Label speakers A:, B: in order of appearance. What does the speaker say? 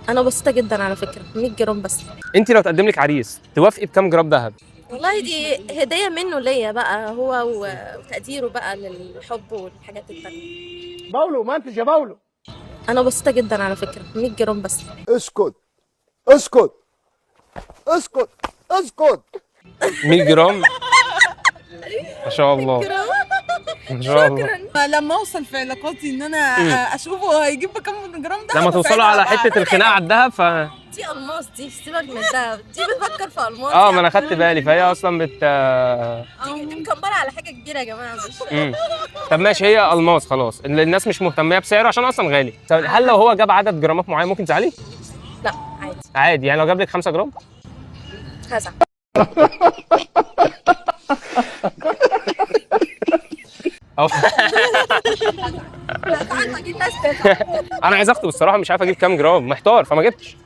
A: انا بسيطه جدا على فكره، 100 جرام بس.
B: انت لو تقدم لك عريس توافقي بكام جرام ذهب؟
A: والله دي هديه منه ليا بقى، هو وتقديره بقى للحب والحاجات التانية.
C: باولو ما انتش يا باولو.
A: انا بسيطه جدا على فكره، 100 جرام بس.
C: اسكت اسكت اسكت اسكت.
B: 100 جرام؟ ما شاء الله.
A: جرام.
B: ما شاء الله.
A: شكرا.
D: لما اوصل في علاقاتي ان انا اشوفه هيجيب بكام جرام ده،
B: لما توصلوا على حته الخناقه على الذهب
A: دي الماس، دي سيبك من الدهب، دي بتفكر في الماس.
B: ما انا خدت بالي، فهي اصلا
A: دي مكبره على حاجه كبيره يا جماعه، مش
B: طب ماشي، هي الماس خلاص، الناس مش مهتميه بسعره عشان اصلا غالي. طب هل لو هو جاب عدد جرامات معين ممكن تزعلي؟
A: لا عادي.
B: عادي يعني لو جاب لك 5 جرام؟
A: هزعل.
B: أو
A: لا تعال اجيب ناس.
B: انا عايز اخطب الصراحه، مش عارف اجيب كام جرام، محتار فما جبتش.